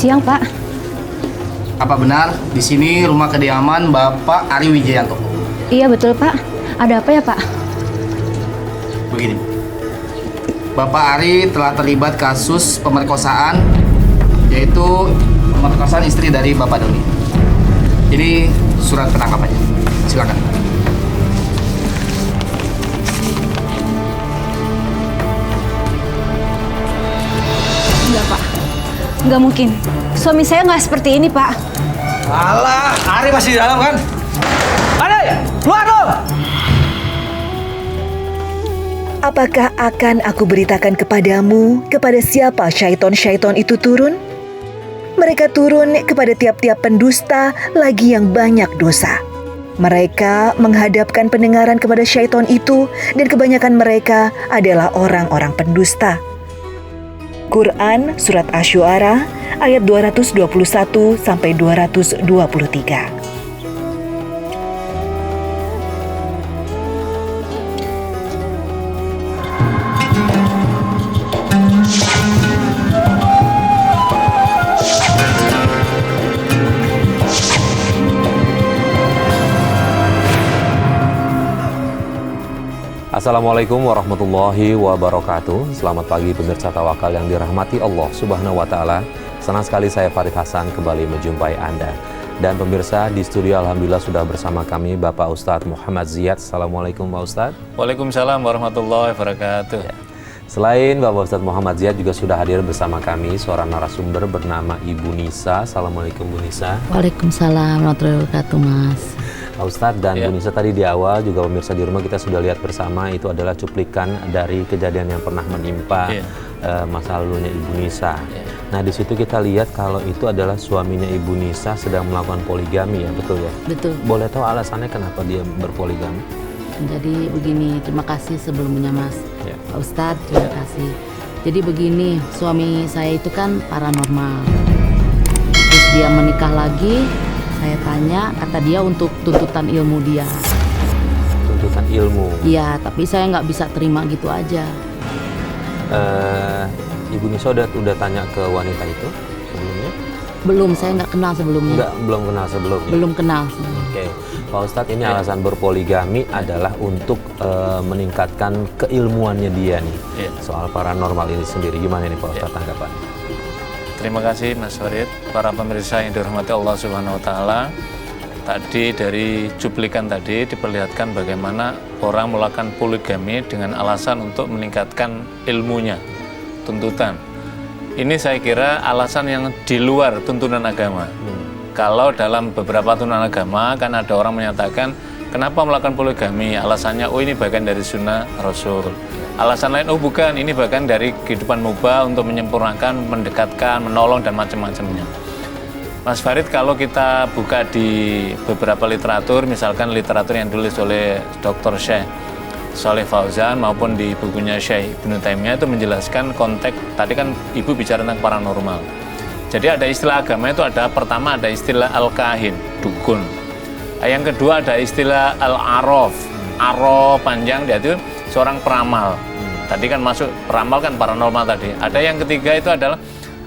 siang, Pak. Apa benar di sini rumah kediaman Bapak Ari Wijayanto? Iya, betul, Pak. Ada apa ya, Pak? Begini, Bapak Ari telah terlibat kasus pemerkosaan, yaitu pemerkosaan istri dari Bapak Doni. Ini surat penangkapannya. Silakan. Enggak, Pak. Enggak mungkin. Suami saya nggak seperti ini, Pak. Alah, Ari masih di dalam kan? Ari, keluar dong! Apakah akan aku beritakan kepadamu kepada siapa syaiton-syaiton itu turun? Mereka turun kepada tiap-tiap pendusta lagi yang banyak dosa. Mereka menghadapkan pendengaran kepada syaiton itu dan kebanyakan mereka adalah orang-orang pendusta. Quran Surat Asy-Syu'ara ayat 221 sampai 223. Assalamualaikum warahmatullahi wabarakatuh. Selamat pagi pemirsa Tawakal yang dirahmati Allah Subhanahu wa Ta'ala. Senang sekali saya Farid Hasan kembali menjumpai Anda. Dan pemirsa di studio alhamdulillah sudah bersama kami Bapak Ustadz Muhammad Ziyad. Assalamualaikum Pak Ustadz. Waalaikumsalam warahmatullahi wabarakatuh. Ya. Selain Bapak Ustadz Muhammad Ziyad juga sudah hadir bersama kami seorang narasumber bernama Ibu Nisa. Assalamualaikum Bu Nisa. Waalaikumsalam warahmatullahi wabarakatuh, Mas. Pak Ustadz dan Bu Nisa, tadi di awal juga pemirsa di rumah kita sudah lihat bersama itu adalah cuplikan dari kejadian yang pernah menimpa masa lalunya Ibu Nisa. Nah di situ kita lihat kalau itu adalah suaminya Ibu Nisa sedang melakukan poligami, ya betul ya? Betul. Boleh tahu alasannya kenapa dia berpoligami? Jadi begini, terima kasih sebelumnya Mas Pak Ustadz, terima kasih. Jadi begini, suami saya itu kan paranormal. Terus dia menikah lagi. Saya tanya, kata dia untuk tuntutan ilmu dia. Tuntutan ilmu? Iya, tapi saya nggak bisa terima gitu aja. Ibu Nisa udah tanya ke wanita itu sebelumnya? Belum, saya nggak kenal sebelumnya. Belum kenal sebelumnya? Belum kenal sebelumnya. Oke, Pak Ustadz, ini alasan berpoligami adalah untuk meningkatkan keilmuannya dia nih soal paranormal ini sendiri. Gimana nih Pak Ustadz tanggapannya? Terima kasih Mas Farid, para pemirsa yang dirahmati Allah Subhanahu wa Ta'ala. Tadi dari cuplikan tadi diperlihatkan bagaimana orang melakukan poligami dengan alasan untuk meningkatkan ilmunya, tuntutan. Ini saya kira alasan yang di luar tuntunan agama. Kalau dalam beberapa tuntunan agama kan ada orang menyatakan kenapa melakukan poligami, alasannya oh ini bagian dari sunnah Rasul. Alasan lain, oh bukan, ini bagian dari kehidupan mubah untuk menyempurnakan, mendekatkan, menolong, dan macam-macamnya. Mas Farid, kalau kita buka di beberapa literatur, misalkan literatur yang ditulis oleh Dr. Syekh Shalih Fauzan maupun di bukunya Syekh Ibnu Taimiyah itu menjelaskan konteks, tadi kan Ibu bicara tentang paranormal. Jadi ada istilah agama itu ada, pertama ada istilah al-kahin, dukun. Yang kedua ada istilah al-araf, araf panjang, dia itu seorang peramal. Tadi kan masuk peramal kan paranormal tadi. Ada yang ketiga itu adalah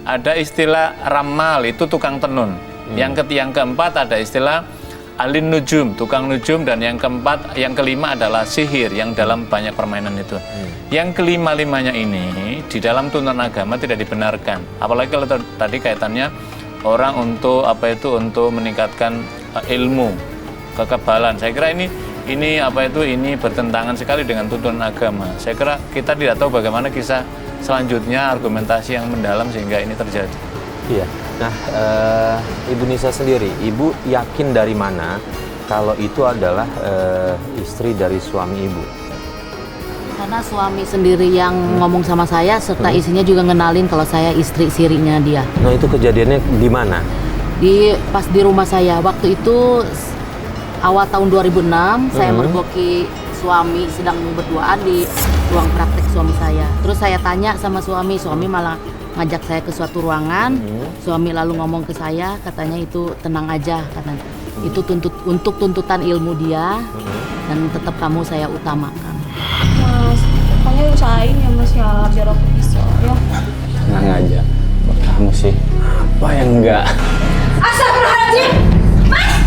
ada istilah ramal, itu tukang tenun. Yang keempat ada istilah alin nujum, tukang nujum, dan yang kelima adalah sihir yang dalam banyak permainan itu. Yang kelima-limanya ini di dalam tuntunan agama tidak dibenarkan. Apalagi kalau tadi kaitannya orang untuk untuk meningkatkan ilmu, kekebalan. Saya kira ini bertentangan sekali dengan tuntunan agama. Saya kira kita tidak tahu bagaimana kisah selanjutnya, argumentasi yang mendalam sehingga ini terjadi. Iya. Nah, Ibu Nisa sendiri, Ibu yakin dari mana kalau itu adalah istri dari suami Ibu? Karena suami sendiri yang ngomong sama saya, serta istrinya juga ngenalin kalau saya istri sirinya dia. Nah, itu kejadiannya di mana? Pas di rumah saya. Waktu itu awal tahun 2006, saya mergoki suami sedang berduaan di ruang praktek suami saya. Terus saya tanya sama suami malah ngajak saya ke suatu ruangan. Suami lalu ngomong ke saya, katanya itu tenang aja, katanya. Itu untuk tuntutan ilmu dia, dan tetap kamu saya utamakan. Mas, pokoknya usahain ya Mas ya, biar aku bisa ya. Tenang aja, buat kamu sih. Apa yang enggak? Astagfirullahaladzim! Mas!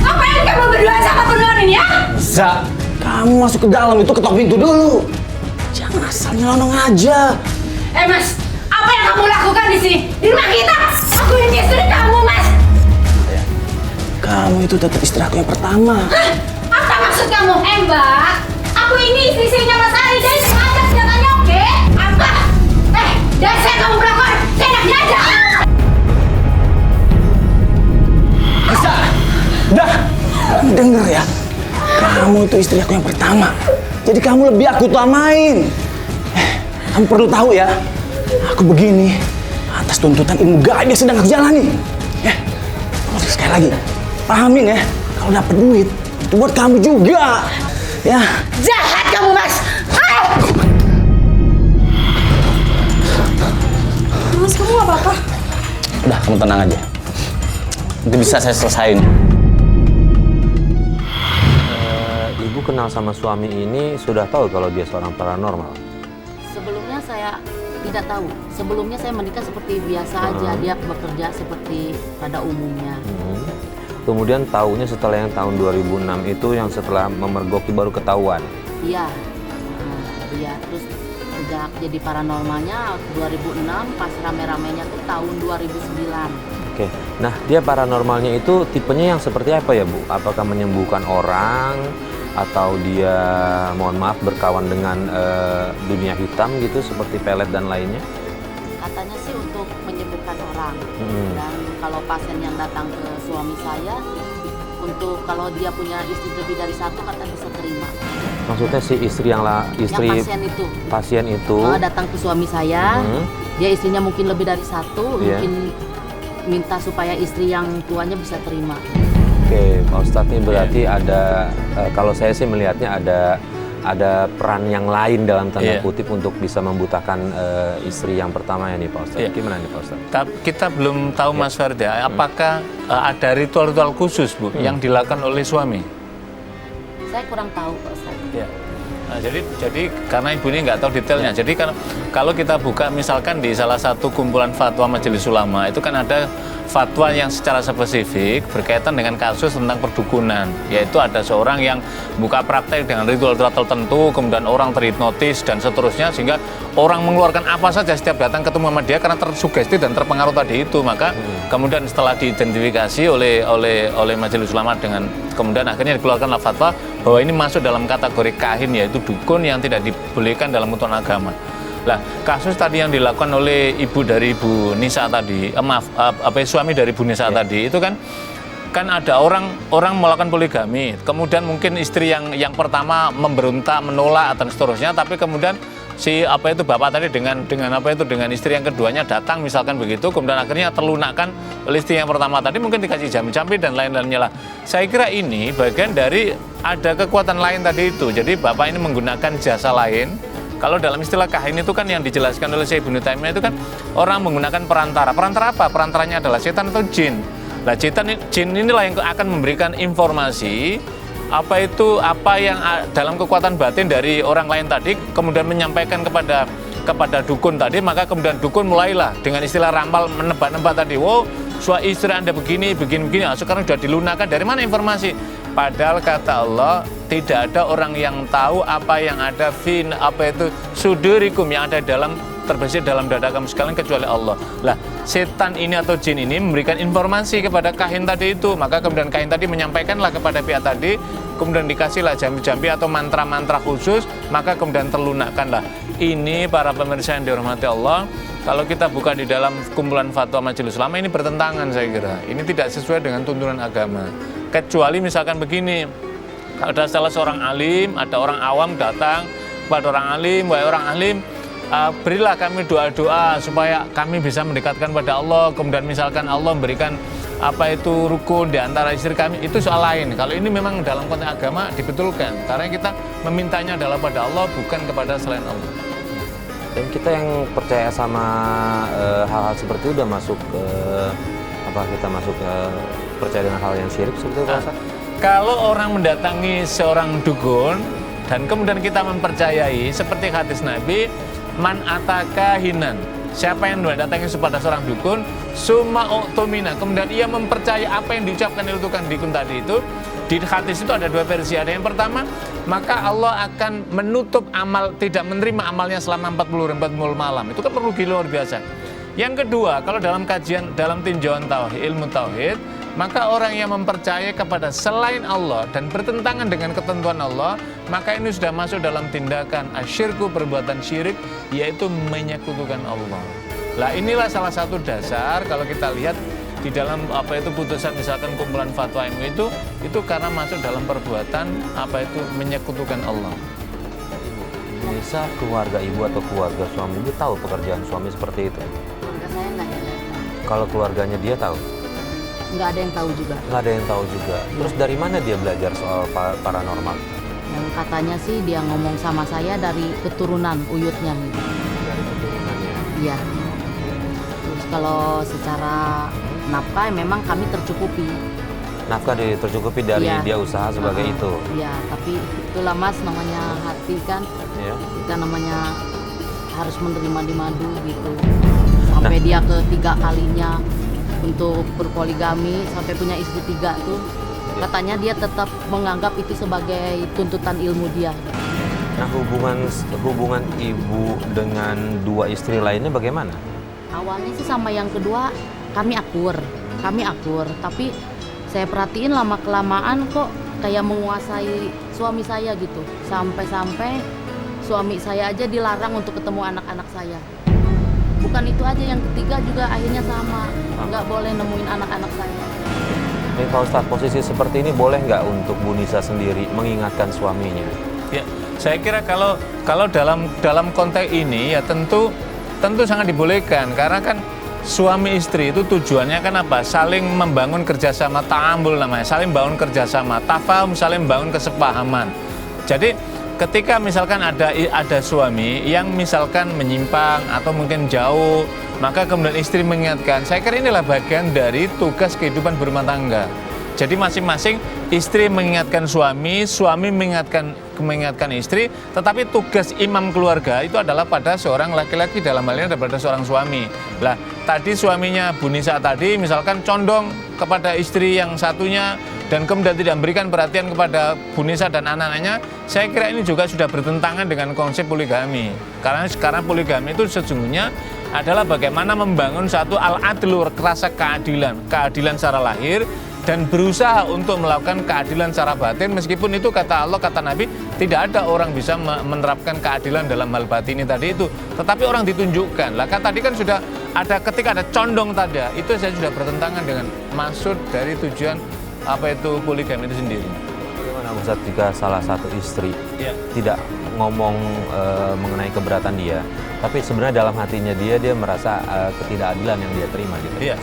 Ngapain kamu berdua sama perempuan ini ya? Bisa. Kamu masuk ke dalam itu, ketok pintu dulu. Jangan asal nyelonong aja. Mas! Apa yang kamu lakukan di sini? Di rumah kita! Aku ini istri kamu, Mas! Kamu itu tetap istri aku yang pertama. Hah? Apa maksud kamu? Mbak! Aku ini istrinya Mas Ali, jadi sengaja senjatanya, oke? Apa? Dan saya kamu melakukan seenaknya aja! Bisa. Dah. Dengar ya. Kamu itu istri aku yang pertama. Jadi kamu lebih aku utamain. Kamu perlu tahu ya. Aku begini atas tuntutan ilmu gaib yang sedang aku jalani. Ya. Sekali lagi. Pahamin ya. Kalau dapat duit, itu buat kamu juga. Ya. Jahat kamu, Mas! Mas, kamu gak apa-apa? Udah, kamu tenang aja. Itu bisa saya selesain. Ibu kenal sama suami ini sudah tahu kalau dia seorang paranormal? Sebelumnya saya tidak tahu. Sebelumnya saya menikah seperti biasa aja. Dia bekerja seperti pada umumnya. Kemudian tahunya setelah yang tahun 2006 itu yang setelah memergoki baru ketahuan? Iya. Iya. Terus sejak jadi paranormalnya 2006, pas rame-ramenya tuh tahun 2009. Oke, nah dia paranormalnya itu tipenya yang seperti apa ya Bu? Apakah menyembuhkan orang atau dia, mohon maaf, berkawan dengan dunia hitam gitu seperti pelet dan lainnya? Katanya sih untuk menyembuhkan orang. Dan kalau pasien yang datang ke suami saya, untuk kalau dia punya istri lebih dari satu, katanya bisa terima. Maksudnya si istri yang pasien itu datang ke suami saya, dia istrinya mungkin lebih dari satu, mungkin minta supaya istri yang tuanya bisa terima. Oke, Pak Ustadz, ini berarti ada, kalau saya sih melihatnya ada peran yang lain dalam tanda kutip untuk bisa membutakan istri yang pertama ya nih Pak Ustadz. Gimana nih Pak Ustadz? Kita belum tahu Mas Farid ya, apakah ada ritual-ritual khusus Bu yang dilakukan oleh suami? Saya kurang tahu Pak Ustadz. Ya. Nah, jadi karena ibu ini nggak tahu detailnya. Jadi kalau kita buka misalkan di salah satu kumpulan fatwa Majelis Ulama, itu kan ada fatwa yang secara spesifik berkaitan dengan kasus tentang perdukunan, yaitu ada seorang yang buka praktek dengan ritual-ritual tertentu, kemudian orang terhipnotis dan seterusnya, sehingga orang mengeluarkan apa saja setiap datang ketemu sama dia karena tersugesti dan terpengaruh tadi itu. Maka kemudian setelah diidentifikasi oleh Majelis Ulama, dengan kemudian akhirnya dikeluarkanlah fatwa bahwa ini masuk dalam kategori kahin, yaitu dukun yang tidak dibolehkan dalam aturan agama. Lah, kasus tadi yang dilakukan oleh ibu dari Bu Nisa tadi, suami dari Bu Nisa tadi itu kan ada orang melakukan poligami, kemudian mungkin istri yang pertama memberontak, menolak dan seterusnya, tapi kemudian si bapak tadi dengan istri yang keduanya datang misalkan begitu, kemudian akhirnya terlunakkan oleh istri yang pertama tadi, mungkin dikasih jampi-jampi dan lain-lainnya lah. Saya kira ini bagian dari ada kekuatan lain tadi itu. Jadi bapak ini menggunakan jasa lain. Kalau dalam istilah kahin itu kan yang dijelaskan oleh Syekh Ibnu Taimiyah itu kan orang menggunakan perantara. Perantara apa? Perantaranya adalah setan atau jin. Nah, jin inilah yang akan memberikan informasi apa yang dalam kekuatan batin dari orang lain tadi, kemudian menyampaikan kepada dukun tadi, maka kemudian dukun mulailah dengan istilah ramal menebak-nebak tadi. Wow, suami istri Anda begini. Nah, sekarang sudah dilunakkan. Dari mana informasi? Padahal kata Allah, tidak ada orang yang tahu apa yang ada sudurikum, yang ada terbesit dalam dada kamu sekalian kecuali Allah. Lah, setan ini atau jin ini memberikan informasi kepada kahin tadi itu, maka kemudian kahin tadi menyampaikanlah kepada pihak tadi, kemudian dikasihlah jambi-jambi atau mantra-mantra khusus, maka kemudian terlunakkanlah. Ini para pemirsa yang dihormati Allah, kalau kita buka di dalam kumpulan fatwa Majelis Ulama, ini bertentangan saya kira. Ini tidak sesuai dengan tuntunan agama. Kecuali misalkan begini, ada salah seorang alim, ada orang awam datang kepada orang alim, wahai orang alim, berilah kami doa-doa supaya kami bisa mendekatkan pada Allah. Kemudian misalkan Allah memberikan rukun di antara istri kami, itu soal lain. Kalau ini memang dalam konteks agama dibetulkan, karena kita memintanya adalah pada Allah, bukan kepada selain Allah. Dan kita yang percaya sama hal-hal seperti itu udah masuk ke percaya dengan hal yang syirik seperti itu, Pak? Kalau orang mendatangi seorang dukun dan kemudian kita mempercayai seperti hadis Nabi, man ataka hinan, siapa yang mendatangi kepada seorang dukun, summa u'tumina, kemudian ia mempercayai apa yang diucapkan oleh tukang dukun tadi itu. Di hadis itu ada dua versi. Ada yang pertama, maka Allah akan menutup amal, tidak menerima amalnya selama 40 malam. Itu kan rugi luar biasa. Yang kedua, kalau dalam kajian, dalam tinjauan tauhid, ilmu tauhid, maka orang yang mempercayai kepada selain Allah dan bertentangan dengan ketentuan Allah, maka ini sudah masuk dalam tindakan asyirku, perbuatan syirik, yaitu menyekutukan Allah. Lah inilah salah satu dasar kalau kita lihat di dalam putusan misalkan kumpulan fatwa MUI itu karena masuk dalam perbuatan menyekutukan Allah. Bisa keluarga ibu atau keluarga suami ibu tahu pekerjaan suami seperti itu? Keluarga saya nggak ada yang tahu. Kalau keluarganya dia tahu? Nggak ada yang tahu juga. Nggak ada yang tahu juga. Terus dari mana dia belajar soal paranormal? Yang katanya sih dia ngomong sama saya dari keturunan uyutnya gitu. Dari keturunannya. Iya. Terus kalau secara nafkah memang kami tercukupi. Nafkah tercukupi dari Iya. dia usaha sebagai itu? Iya, tapi itulah Mas namanya hati kan. Iya. Kita namanya harus menerima di madu gitu. Sampai dia ketiga kalinya untuk berpoligami, sampai punya istri 3 tuh. Katanya dia tetap menganggap itu sebagai tuntutan ilmu dia. Nah, hubungan ibu dengan 2 istri lainnya bagaimana? Awalnya sih sama yang kedua kami akur, tapi saya perhatiin lama-kelamaan kok kayak menguasai suami saya gitu. Sampai-sampai suami saya aja dilarang untuk ketemu anak-anak saya. Bukan itu aja, yang ketiga juga akhirnya sama, nggak boleh nemuin anak-anak saya. Ini Pak Ustadz, posisi seperti ini boleh nggak untuk Bu Nisa sendiri mengingatkan suaminya? Ya, saya kira kalau dalam konteks ini ya tentu sangat dibolehkan, karena kan suami istri itu tujuannya kan apa? Saling membangun kerjasama, ta'ambul namanya, saling bangun kerjasama, tafahum, saling bangun kesepahaman. Jadi ketika misalkan ada suami yang misalkan menyimpang atau mungkin jauh, maka kemudian istri mengingatkan. Saya kira inilah bagian dari tugas kehidupan berumah tangga. Jadi masing-masing istri mengingatkan suami mengingatkan istri, tetapi tugas imam keluarga itu adalah pada seorang laki-laki, dalam hal ini adalah pada seorang suami. Lah, tadi suaminya Bu Nisa tadi misalkan condong kepada istri yang satunya dan kemudian tidak memberikan perhatian kepada Bu Nisa dan anak-anaknya, saya kira ini juga sudah bertentangan dengan konsep poligami. Karena sekarang poligami itu sesungguhnya adalah bagaimana membangun satu al-adlu, rasa keadilan secara lahir, dan berusaha untuk melakukan keadilan secara batin, meskipun itu kata Allah, kata Nabi, tidak ada orang bisa menerapkan keadilan dalam hal batin ini tadi itu, tetapi orang ditunjukkan. Lah kan tadi kan sudah ada, ketika ada condong tadi, itu saya sudah bertentangan dengan maksud dari tujuan poligami itu sendiri. Bagaimana Ustaz jika salah satu istri tidak ngomong mengenai keberatan dia, tapi sebenarnya dalam hatinya dia merasa ketidakadilan yang dia terima gitu? Iya.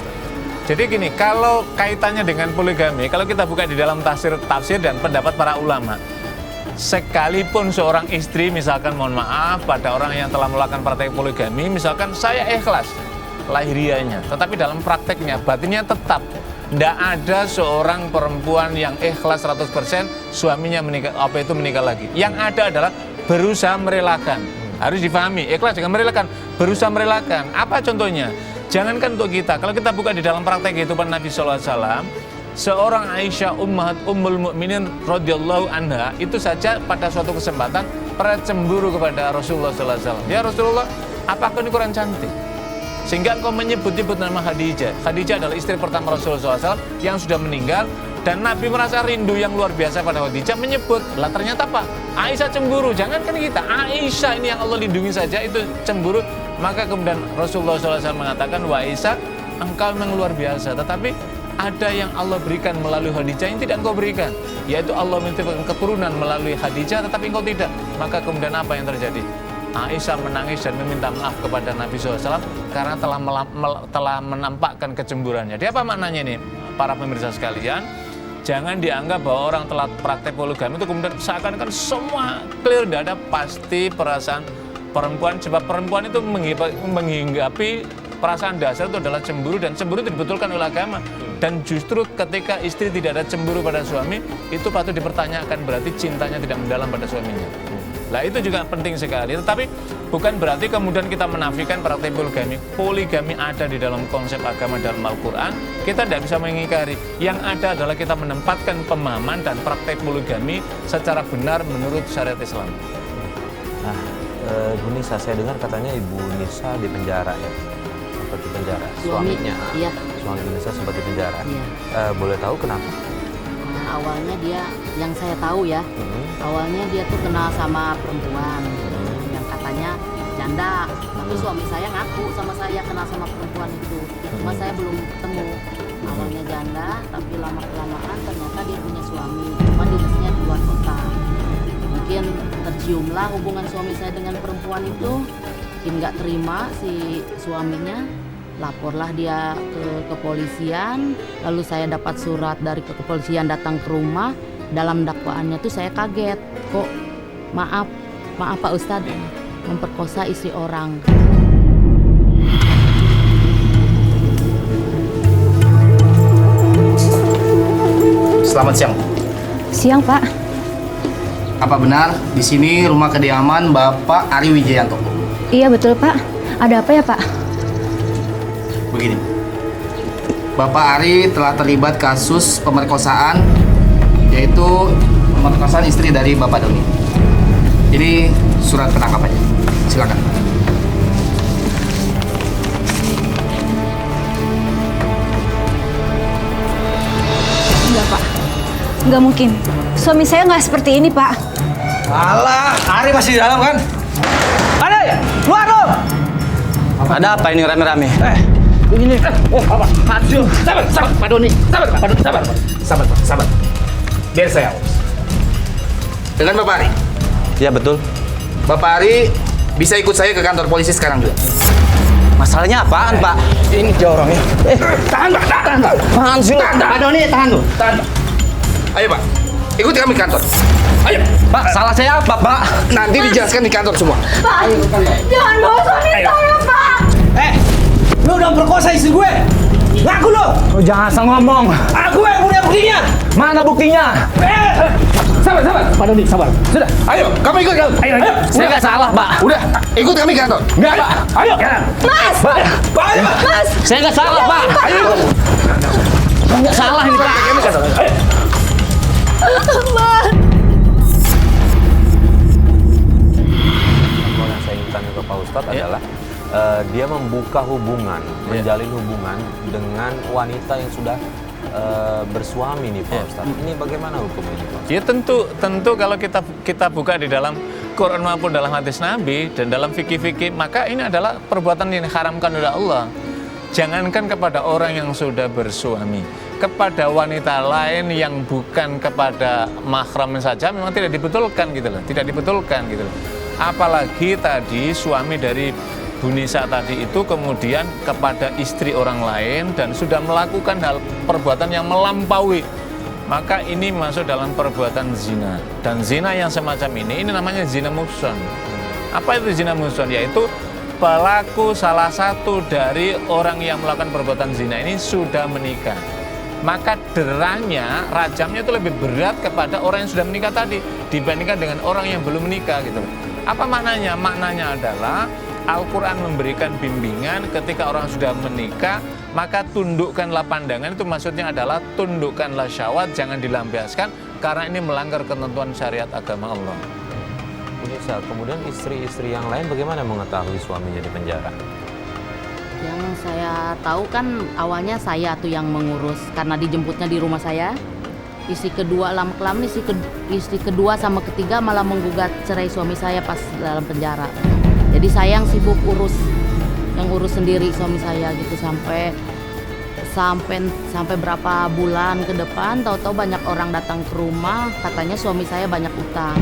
Jadi gini, kalau kaitannya dengan poligami, kalau kita buka di dalam tafsir dan pendapat para ulama, sekalipun seorang istri misalkan mohon maaf pada orang yang telah melakukan praktek poligami, misalkan saya ikhlas lahirianya, tetapi dalam prakteknya batinnya tetap tidak ada seorang perempuan yang ikhlas 100% suaminya menikah lagi. Yang ada adalah berusaha merelakan. Harus difahami, ikhlas dengan merelakan, berusaha merelakan. Apa contohnya? Jangankan untuk kita, kalau kita buka di dalam praktek kehidupan Nabi SAW, seorang Aisyah Ummul Mukminin radhiyallahu anha itu saja pada suatu kesempatan pernah cemburu kepada Rasulullah SAW. Ya Rasulullah, apakah ini kurang cantik? Sehingga engkau menyebut-nyebut nama Khadijah. Khadijah adalah istri pertama Rasulullah SAW yang sudah meninggal, dan Nabi merasa rindu yang luar biasa pada Khadijah, menyebut. Lah ternyata apa? Aisyah cemburu. Jangankan kita, Aisyah ini yang Allah lindungi saja itu cemburu. Maka kemudian Rasulullah SAW mengatakan, wah Aisyah, engkau memang luar biasa, tetapi ada yang Allah berikan melalui Khadijah yang tidak engkau berikan, yaitu Allah menitipkan keturunan melalui Khadijah, tetapi engkau tidak. Maka kemudian apa yang terjadi? Aisyah menangis dan meminta maaf kepada Nabi SAW karena telah menampakkan kecemburuannya. Jadi apa maknanya ini, para pemirsa sekalian? Jangan dianggap bahwa orang telah praktek poligami itu kemudian seakan-akan semua clear, tidak ada, pasti perasaan perempuan, sebab perempuan itu menghinggapi perasaan dasar itu adalah cemburu, dan cemburu itu dibetulkan oleh agama. Dan justru ketika istri tidak ada cemburu pada suami, itu patut dipertanyakan, berarti cintanya tidak mendalam pada suaminya. Nah itu juga penting sekali. Tetapi bukan berarti kemudian kita menafikan praktek poligami. Poligami ada di dalam konsep agama dalam Al-Quran. Kita tidak bisa mengingkari. Yang ada adalah kita menempatkan pemahaman dan praktek poligami secara benar menurut syariat Islam. Nah, Ibu Nisa, saya dengar katanya Ibu Nisa di penjara ya, sempat di penjara. Suaminya, iya. Suami Ibu Nisa sempat di penjara. Iya. Boleh tahu kenapa? Awalnya dia, yang saya tahu ya, awalnya dia tuh kenal sama perempuan yang katanya janda. Tapi suami saya ngaku sama saya kenal sama perempuan itu. Cuma saya belum ketemu. Awalnya janda, tapi lama-kelamaan ternyata dia punya suami. Cuma dinasnya di luar kota. Mungkin terciumlah hubungan suami saya dengan perempuan itu. Mungkin nggak terima si suaminya. Laporlah dia ke kepolisian, lalu saya dapat surat dari kepolisian datang ke rumah. Dalam dakwaannya tuh saya kaget, kok maaf Pak Ustadz, memperkosa istri orang. Selamat siang. Siang, Pak. Apa benar di sini rumah kediaman Bapak Ari Wijayanto? Iya, betul, Pak. Ada apa ya, Pak? Begini, Bapak Ari telah terlibat kasus pemerkosaan, yaitu pemerkosaan istri dari Bapak Doni. Ini surat penangkapannya. Silakan. Enggak, Pak. Enggak mungkin. Suami saya nggak seperti ini, Pak. Alah, Ari masih di dalam kan? Ari, keluar dong! Ada apa ini rame-rame? Begini. Apa? Aduh, sabar, Pak Doni. Sabar. Biar saya urus. Dengan Bapak Ari. Ya betul. Bapak Ari bisa ikut saya ke kantor polisi sekarang juga. Masalahnya apaan, Pak? Ini dia orangnya. Tahan, Pak. Apaan sih? Pak Doni, tahan. Ayo, Pak. Ikuti kami ke kantor. Ayo. Pak, salah saya apa, Pak? Nanti dijelaskan di kantor semua. Pak, jangan bawa suami saya, Pak. Lu udah perkosa istri gue. Ngaku lu. Lu jangan asal ngomong. Aku yang punya buktinya. Mana buktinya? Sabar. Pak Doni, sabar. Sudah. Ayo, kamu ikut kami. Ayo. Saya nggak salah, Pak. Udah, ikut kami ke kantor. Enggak, Pak. Ayo. Mas! Pak, ayo. Mas! Saya nggak salah, Pak. Ayo. Nggak salah ini, Pak. Ayo. Mas! Yang saya ingin tanya ke Pak Ustadz adalah dia membuka hubungan, menjalin hubungan dengan wanita yang sudah bersuami nih Pak Ustadz. Ini bagaimana hukumnya ini Pak? Ya tentu kalau kita buka di dalam Quran maupun dalam hadis Nabi dan dalam fikih-fikih, maka ini adalah perbuatan yang diharamkan oleh Allah. Jangankan kepada orang yang sudah bersuami, kepada wanita lain yang bukan kepada mahram saja memang tidak dibetulkan gitu loh, Apalagi tadi suami dari Bu Nisa tadi itu kemudian kepada istri orang lain dan sudah melakukan hal perbuatan yang melampaui, maka ini masuk dalam perbuatan zina. Dan zina yang semacam ini namanya zina muhsan. Apa itu zina muhsan? Yaitu pelaku salah satu dari orang yang melakukan perbuatan zina ini sudah menikah. Maka deranya, rajamnya itu lebih berat kepada orang yang sudah menikah tadi dibandingkan dengan orang yang belum menikah gitu. Apa maknanya? Maknanya adalah Al-Quran memberikan bimbingan ketika orang sudah menikah, maka tundukkanlah pandangan, itu maksudnya adalah tundukkanlah syahwat, jangan dilampiaskan, karena ini melanggar ketentuan syariat agama Allah. Bisa. Kemudian istri-istri yang lain bagaimana mengetahui suaminya di penjara? Yang saya tahu kan awalnya saya tuh yang mengurus karena dijemputnya di rumah saya. Istri kedua lama-kelamaan istri kedua sama ketiga malah menggugat cerai suami saya pas dalam penjara. Jadi saya yang sibuk urus sendiri suami saya gitu sampai berapa bulan ke depan tahu-tahu banyak orang datang ke rumah katanya suami saya banyak utang.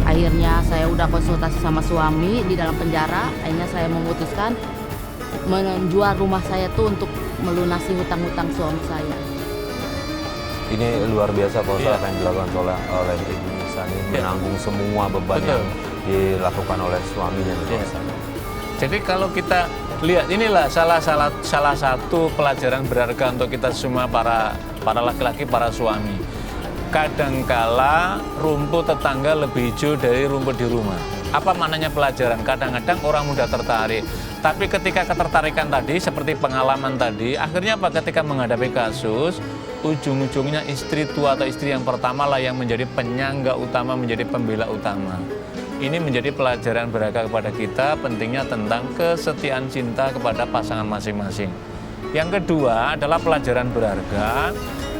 Akhirnya saya udah konsultasi sama suami di dalam penjara, akhirnya saya memutuskan menjual rumah saya tuh untuk melunasi hutang-hutang suami saya. Ini luar biasa Pak Ustadz apa yang dilakukan oleh Ibu Nisa ini menanggung semua beban yang dilakukan oleh suaminya. Jadi kalau kita lihat inilah salah satu pelajaran berharga untuk kita semua para laki-laki, para suami. kadangkala rumput tetangga lebih hijau dari rumput di rumah. Apa maknanya pelajaran? Kadang-kadang orang mudah tertarik, tapi ketika ketertarikan tadi, seperti pengalaman tadi, akhirnya apa? Ketika menghadapi kasus, ujung-ujungnya istri tua atau istri yang pertama lah yang menjadi penyangga utama, menjadi pembela utama. Ini menjadi pelajaran berharga kepada kita, pentingnya tentang kesetiaan cinta kepada pasangan masing-masing. Yang kedua adalah pelajaran berharga,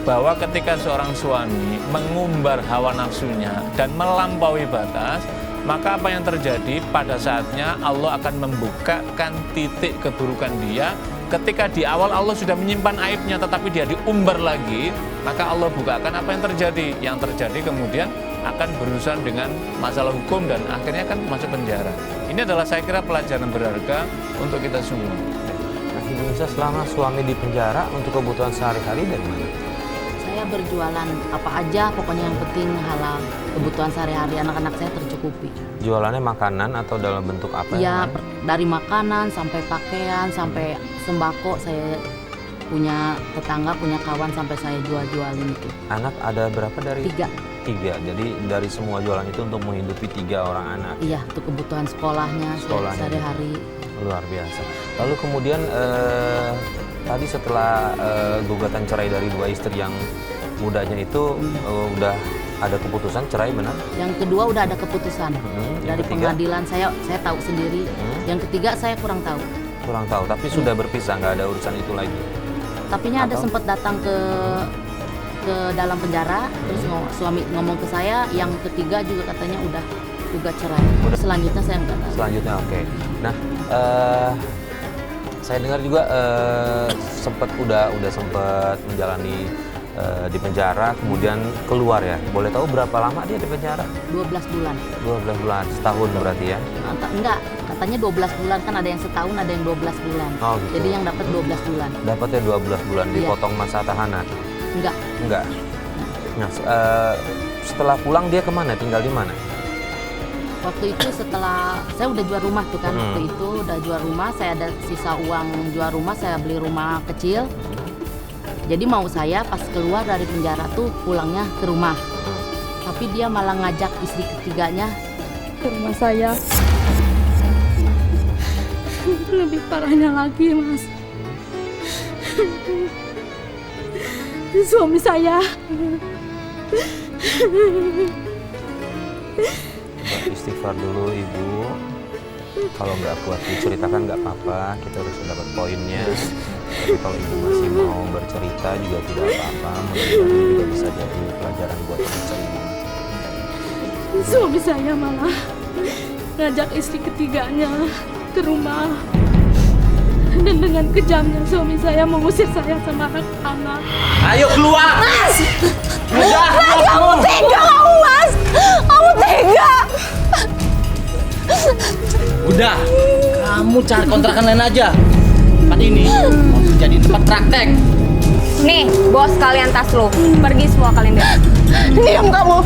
bahwa ketika seorang suami mengumbar hawa nafsunya dan melampaui batas, maka apa yang terjadi pada saatnya Allah akan membukakan titik keburukan dia. Ketika di awal Allah sudah menyimpan aibnya, tetapi dia diumbar lagi, maka Allah bukakan apa yang terjadi. Yang terjadi kemudian akan berurusan dengan masalah hukum dan akhirnya akan masuk penjara. Ini adalah saya kira pelajaran berharga untuk kita semua. Nah, Ibu Nisa, selama suami di penjara untuk kebutuhan sehari-hari dari mana? Saya berjualan apa aja, pokoknya yang penting halal. Kebutuhan sehari-hari anak-anak saya tercukupi. Jualannya makanan atau dalam bentuk apa? Ya, dari makanan sampai pakaian, sampai sembako. Saya punya tetangga, punya kawan sampai saya jual-jualin itu. Anak ada berapa dari? 3. 3. Jadi dari semua jualan itu untuk menghidupi 3 orang anak. Iya, untuk kebutuhan sekolahnya sehari-hari. Luar biasa. Lalu kemudian tadi setelah gugatan cerai dari 2 istri yang mudanya itu udah ada keputusan cerai, benar? Yang kedua udah ada keputusan dari pengadilan. Saya tahu sendiri. Yang ketiga saya kurang tahu. Kurang tahu, tapi sudah berpisah, nggak ada urusan itu lagi. Tapinya ada sempat datang ke dalam penjara, terus suami ngomong ke saya, yang ketiga juga katanya udah juga cerai. Selanjutnya saya nggak tahu. Selanjutnya oke. Nah, saya dengar juga udah sempat menjalani di penjara, kemudian keluar ya. Boleh tahu berapa lama dia di penjara? 12 bulan. 12 bulan, setahun berarti ya? Enggak, katanya 12 bulan, kan ada yang setahun, ada yang 12 bulan. Oh, gitu. Jadi yang dapat 12 bulan. Dapatnya 12 bulan, dipotong masa tahanan? Enggak. Nah, setelah pulang dia kemana? Tinggal di mana? Waktu itu setelah saya udah jual rumah tuh kan, waktu itu udah jual rumah, saya ada sisa uang jual rumah, saya beli rumah kecil. Jadi mau saya pas keluar dari penjara tuh pulangnya ke rumah. Tapi dia malah ngajak istri ketiganya ke rumah saya. Lebih parahnya lagi, Mas. Suami saya. Istighfar dulu, Ibu. Kalau nggak kuat diceritakan nggak apa-apa, kita harus dapat poinnya. Tapi kalau Ibu masih mau bercerita juga tidak apa-apa, mudah-mudahan ini juga bisa jadi pelajaran buat kita semua. Suami saya malah ngajak istri ketiganya ke rumah. Dan dengan kejamnya suami saya mengusir saya sama anak-anak. Ayo keluar! Mas! Udah, Kamu tega kamu, Mas! Kamu tega! Udah, kamu cari kontrakan lain aja. Tempat ini mau jadi tempat praktek. Nih, bos kalian tas lu. Pergi semua kalian deh. Diam kamu!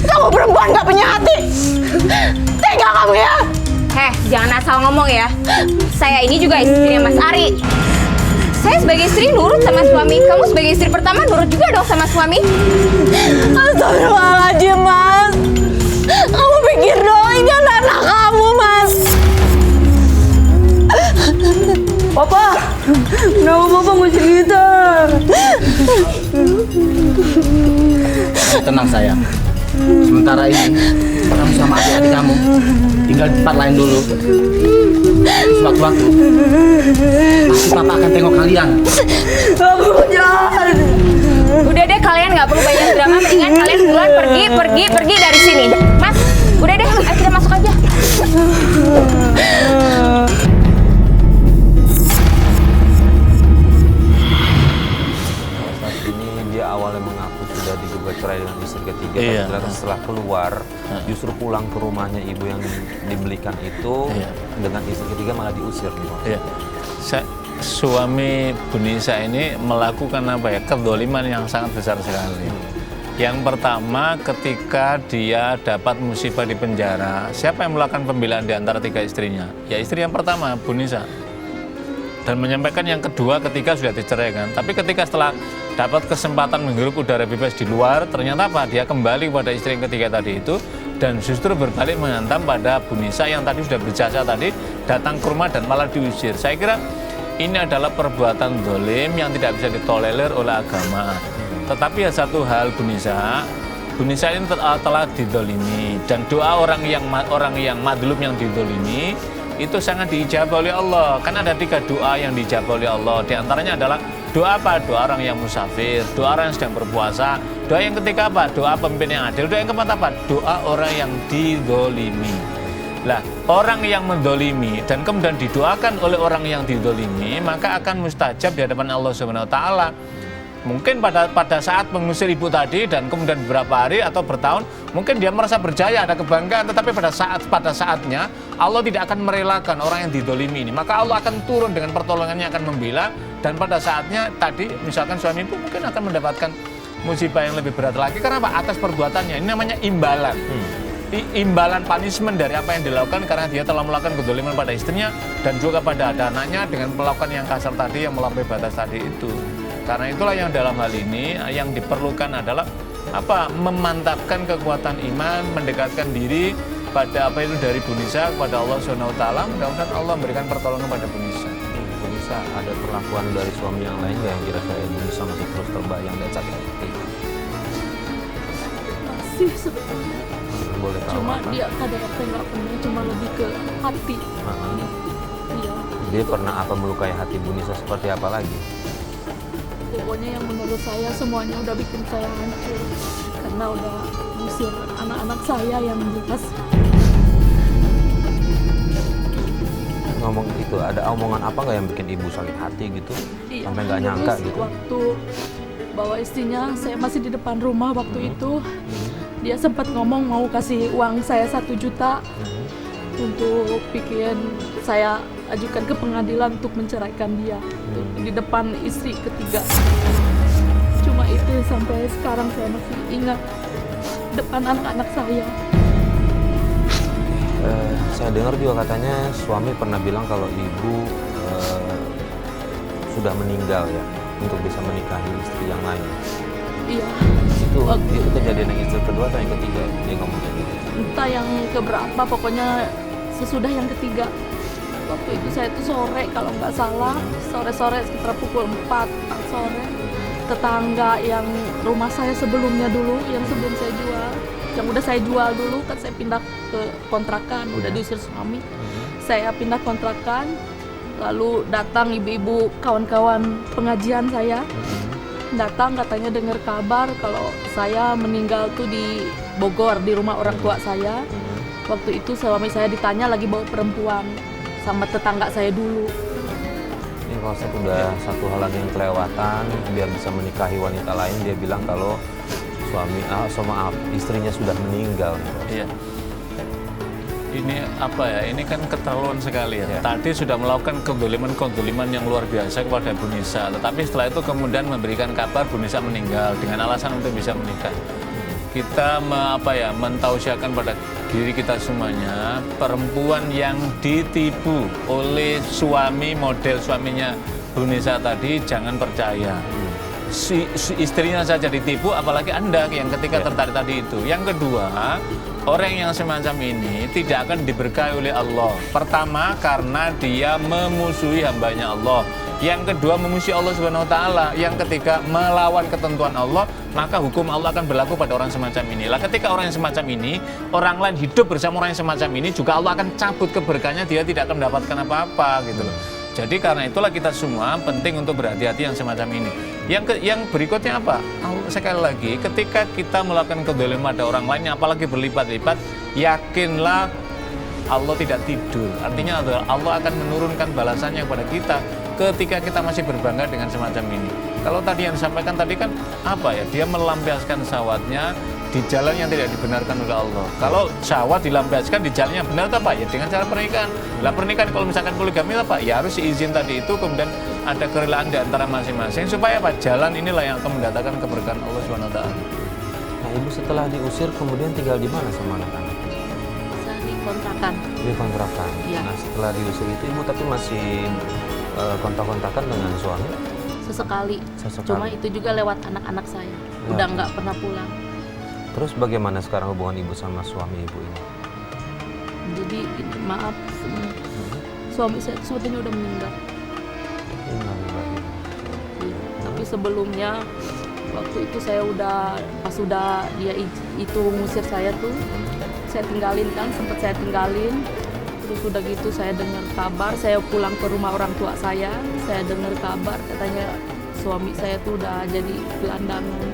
Kamu perempuan gak punya hati! Tega kamu ya! Jangan asal ngomong ya. Saya ini juga istrinya Mas Ari. Saya sebagai istri nurut sama suami. Kamu sebagai istri pertama nurut juga dong sama suami. Astagfirullahaladzim, Mas! Kamu pikir dong, ini anak kamu, Mas! Papa! Kenapa Papa ngusir kita? Tenang sayang. Sementara ini kamu sama adik-adik kamu tinggal di tempat lain dulu. Sewaktu-waktu pasti Papa akan tengok kalian. Kamu jahat! Udah deh, kalian nggak perlu banyak drama. Mendingan kalian duluan pergi dari sini. Mas, udah deh, ayo kita masuk aja. Awalnya mengaku sudah digugat cerai dengan istri ketiga, tapi ternyata setelah keluar justru pulang ke rumahnya ibu yang dibelikan itu dengan istri ketiga malah diusir. Suami Bu Nisa ini melakukan kedzaliman yang sangat besar sekali. Yang pertama, ketika dia dapat musibah di penjara, siapa yang melakukan pembelaan di antara 3 istrinya? Ya istri yang pertama, Bu Nisa. Dan menyampaikan yang kedua ketika sudah diceraikan. Tapi ketika setelah dapat kesempatan menghirup udara bebas di luar, ternyata apa? Dia kembali kepada istri yang ketiga tadi itu dan justru berbalik menghantam pada Bu Nisa yang tadi sudah berjasa tadi, datang ke rumah dan malah diusir. Saya kira ini adalah perbuatan zalim yang tidak bisa ditolerir oleh agama. Tetapi ya satu hal, Bu Nisa ini telah didolimi, dan doa orang yang madlum yang didolimi itu sangat diijabah oleh Allah. Kan ada 3 doa yang diijabah oleh Allah. Di antaranya adalah doa apa? Doa orang yang musafir, doa orang yang sedang berpuasa. Doa yang ketiga apa? Doa pemimpin yang adil. Doa yang keempat apa? Doa orang yang didolimi. Lah, orang yang mendolimi dan kemudian didoakan oleh orang yang didolimi, maka akan mustajab di hadapan Allah Subhanahu wa Ta'ala. Mungkin pada saat mengusir ibu tadi dan kemudian beberapa hari atau bertahun, mungkin dia merasa berjaya, ada kebanggaan, tetapi pada saatnya Allah tidak akan merelakan orang yang didolimi ini. Maka Allah akan turun dengan pertolongannya, akan membela, dan pada saatnya tadi misalkan suami ibu mungkin akan mendapatkan musibah yang lebih berat lagi. Karena apa? Atas perbuatannya. Ini namanya imbalan. Imbalan punishment dari apa yang dilakukan karena dia telah melakukan kedoliman pada istrinya dan juga pada anaknya dengan melakukan yang kasar tadi, yang melampaui batas tadi itu. Karena itulah yang dalam hal ini yang diperlukan adalah apa? Memantapkan kekuatan iman, mendekatkan diri pada apa itu dari Bu Nisa kepada Allah Subhanahu wa Ta'ala. Mudah-mudahan Allah memberikan pertolongan pada Bu Nisa. Bu Nisa, ada perlakuan dari suami yang lain yang kira-kira Bu Nisa masih terus terbayang dan sakit hati? Masih sebetulnya. Boleh tahu Cuma apa? dia kadang-kadang nggak pernah, cuma lebih ke hati. Iya. Dia pernah apa melukai hati Bu Nisa seperti apa lagi? Pokoknya yang menurut saya semuanya udah bikin saya hancur karena udah ngusir anak-anak saya yang jelas. Ngomong itu, ada omongan apa nggak yang bikin ibu sakit hati gitu? Iya, Sampai nggak nyangka terus gitu? Waktu bawa istrinya, saya masih di depan rumah waktu itu. Dia sempat ngomong mau kasih uang saya 1 juta untuk bikin saya ajukan ke pengadilan untuk menceraikan dia di depan istri ketiga. Cuma itu sampai sekarang saya masih ingat depan anak-anak saya. Saya dengar juga katanya suami pernah bilang kalau ibu sudah meninggal ya untuk bisa menikahi istri yang lain. Iya. Itu kejadian yang istri kedua atau yang ketiga dia ngomongnya gitu? Entah yang keberapa, pokoknya sesudah yang ketiga. Waktu itu saya tuh sore kalau nggak salah, sore-sore sekitar pukul 4 sore. Tetangga yang rumah saya sebelumnya dulu, yang sebelum saya jual, yang udah saya jual dulu, kan saya pindah ke kontrakan, udah diusir suami. Saya pindah kontrakan, lalu datang ibu-ibu kawan-kawan pengajian saya. Datang katanya dengar kabar kalau saya meninggal tuh di Bogor, di rumah orang tua saya. Waktu itu suami saya ditanya lagi bawa perempuan sama tetangga saya dulu. Ini kalau sudah satu hal yang kelewatan biar bisa menikahi wanita lain, dia bilang kalau istrinya sudah meninggal. Iya. Ini apa ya? Ini kan keterlaluan sekali ya. Tadi sudah melakukan kedoliman yang luar biasa kepada Bu Nisa, tetapi setelah itu kemudian memberikan kabar Bu Nisa meninggal dengan alasan untuk bisa menikah. Kita mentausiahkan pada diri kita semuanya, perempuan yang ditipu oleh suami model suaminya Bu Nisa tadi jangan percaya. Si istrinya saja ditipu, apalagi Anda yang ketika tertarik tadi itu. Yang kedua, orang yang semacam ini tidak akan diberkahi oleh Allah. Pertama, karena dia memusuhi hambanya Allah. Yang kedua, memusuhi Allah Subhanahu wa Ta'ala. Yang ketiga, melawan ketentuan Allah, maka hukum Allah akan berlaku pada orang semacam ini. Lah, ketika orang yang semacam ini, orang lain hidup bersama orang yang semacam ini, juga Allah akan cabut keberkahannya, dia tidak akan mendapatkan apa-apa gitu loh. Jadi karena itulah kita semua penting untuk berhati-hati yang semacam ini. Yang berikutnya apa? Sekali lagi, ketika kita melakukan kedoliman pada orang lain, apalagi berlipat-lipat, yakinlah Allah tidak tidur. Artinya Allah akan menurunkan balasannya kepada kita ketika kita masih berbangga dengan semacam ini. Kalau tadi yang disampaikan tadi kan apa ya? Dia melampiaskan syahwatnya di jalan yang tidak dibenarkan oleh Allah. Kalau syahwat dilampiaskan di jalan yang benar apa? Ya dengan cara pernikahan. Lah pernikahan kalau misalkan poligami apa? Ya harus izin tadi itu, kemudian ada kerelaan di antara masing-masing supaya apa? Jalan inilah yang akan mendatangkan keberkahan Allah SWT. Nah, ibu setelah diusir kemudian tinggal di mana sama anak-anak? Saya di kontrakan. Di kontrakan. Iya. Nah, setelah diusir itu ibu tapi masih kontak-kontakan dengan suami? Sesekali. Cuma itu juga lewat anak-anak saya. Ya. Udah nggak pernah pulang. Terus bagaimana sekarang hubungan ibu sama suami ibu ini? Jadi maaf, suami saya itu sebetulnya udah meninggal. Innalillahi. Iya. Tapi sebelumnya waktu itu saya pas udah dia itu ngusir saya tuh, saya tinggalin kan, sempat saya tinggalin. Terus udah gitu saya dengar kabar, saya pulang ke rumah orang tua saya dengar kabar katanya suami saya tuh udah jadi gelandangan.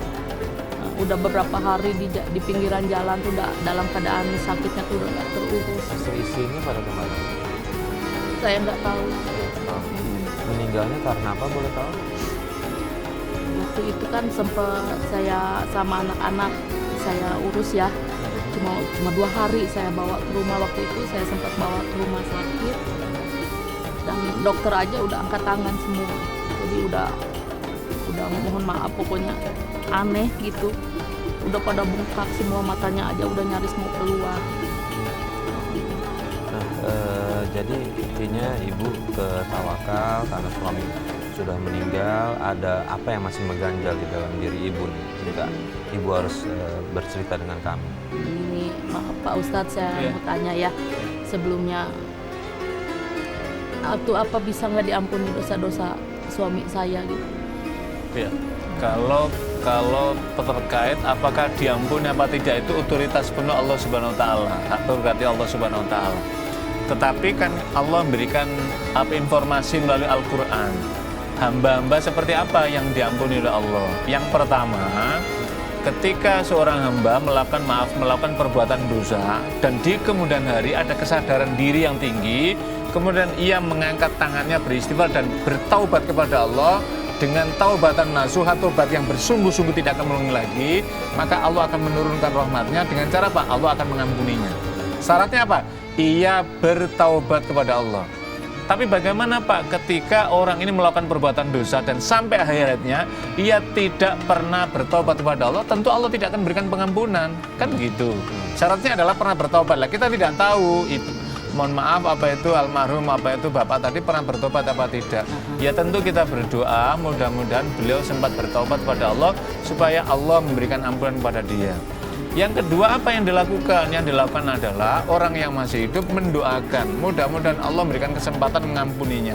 Udah beberapa hari di pinggiran jalan tuh udah dalam keadaan sakitnya tuh udah nggak terurus. Istri-istrinya pada kemana? Saya nggak tahu. Meninggalnya karena apa, boleh tahu? Waktu itu kan sempat saya sama anak-anak saya urus ya. Cuma 2 hari saya bawa ke rumah, waktu itu saya sempat bawa ke rumah sakit. Dan dokter aja udah angkat tangan semua. Jadi udah mohon maaf pokoknya aneh gitu. Udah pada bengkak semua, matanya aja udah nyaris mau keluar. Nah, jadi intinya ibu ke tawakal karena suami sudah meninggal. Ada apa yang masih mengganjal di dalam diri ibu nih? Jika ibu harus bercerita dengan kami. Ini maaf Pak Ustadz, saya mau tanya ya sebelumnya. Apa bisa nggak diampuni dosa-dosa suami saya gitu? Ya, kalau terkait apakah diampuni apa tidak itu otoritas penuh Allah Subhanahu wa taala, hak prerogatif Allah Subhanahu wa taala. Tetapi kan Allah memberikan informasi melalui Al-Qur'an. Hamba-hamba seperti apa yang diampuni oleh Allah? Yang pertama, ketika seorang hamba melakukan perbuatan dosa dan di kemudian hari ada kesadaran diri yang tinggi, kemudian ia mengangkat tangannya beristighfar dan bertaubat kepada Allah dengan taubatan nasuha, taubat yang bersungguh-sungguh tidak akan mengulangi lagi, maka Allah akan menurunkan rahmatnya. Dengan cara apa? Allah akan mengampuninya. Syaratnya apa? Ia bertaubat kepada Allah. Tapi bagaimana Pak ketika orang ini melakukan perbuatan dosa dan sampai akhiratnya ia tidak pernah bertaubat kepada Allah? Tentu Allah tidak akan berikan pengampunan, kan begitu. Syaratnya adalah pernah bertaubat. Lah kita tidak tahu itu, mohon maaf apa itu almarhum, apa itu bapak tadi pernah bertobat apa tidak. Ya tentu kita berdoa mudah-mudahan beliau sempat bertobat pada Allah supaya Allah memberikan ampunan kepada dia. Yang kedua, apa yang dilakukan? Yang dilakukan adalah orang yang masih hidup mendoakan mudah-mudahan Allah memberikan kesempatan mengampuninya.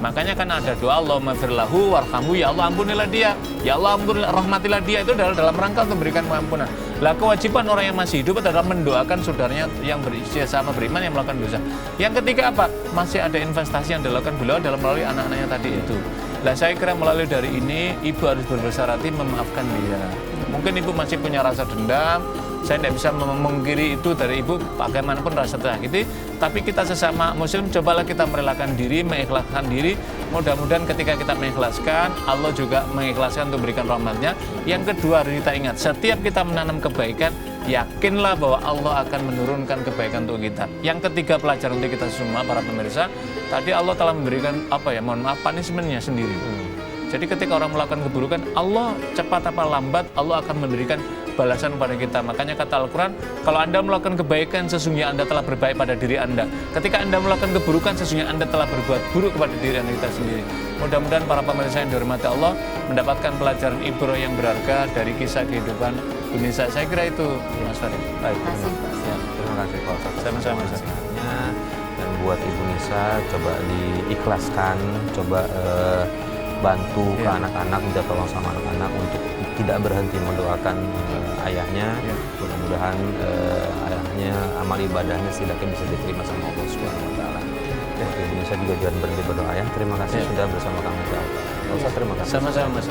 Makanya kan ada doa Allahumma firlahu warhamhu, ya Allah ampunilah dia, ya Allah ampunilah, rahmatilah dia. Itu adalah dalam rangka untuk memberikan pengampunan. Lah kewajiban orang yang masih hidup adalah mendoakan saudaranya yang sama beriman yang melakukan dosa. Yang ketiga apa? Masih ada investasi yang dilakukan beliau dalam melalui anak-anaknya tadi itu. Lah saya kira melalui dari ini ibu harus berbesar hati memaafkan dia. Mungkin ibu masih punya rasa dendam, saya tidak bisa memungkiri itu dari ibu bagaimanapun rasa tersakiti, tapi kita sesama muslim cobalah kita merelakan diri, mengikhlaskan diri. Mudah-mudahan ketika kita mengikhlaskan, Allah juga mengikhlaskan untuk berikan rahmatnya. Yang kedua harus kita ingat, setiap kita menanam kebaikan, yakinlah bahwa Allah akan menurunkan kebaikan untuk kita. Yang ketiga pelajaran untuk kita semua para pemirsa, tadi Allah telah memberikan punishment-nya sendiri. Jadi ketika orang melakukan keburukan, Allah cepat apa lambat Allah akan memberikan balasan kepada kita. Makanya kata Al-Quran, kalau Anda melakukan kebaikan, sesungguhnya Anda telah berbaik pada diri Anda. Ketika Anda melakukan keburukan, sesungguhnya Anda telah berbuat buruk kepada diri Anda kita sendiri. Mudah-mudahan para pemirsa yang dihormati Allah mendapatkan pelajaran ibrah yang berharga dari kisah kehidupan Bu Nisa. Saya kira itu, Mas Farid. Baik, terima kasih Pak Ustadz. Sama-sama. Dan buat Ibu Nisa, coba diikhlaskan, coba bantu ke anak-anak, minta tolong sama anak-anak untuk tidak berhenti mendoakan ayahnya. Mudah-mudahan ayahnya amal ibadahnya setidaknya bisa diterima sama Allah Subhanahu wa taala. Ibu Nisa juga jangan berhenti berdoa ya. Terima kasih sudah bersama kami. Terima kasih. Sama-sama Mas.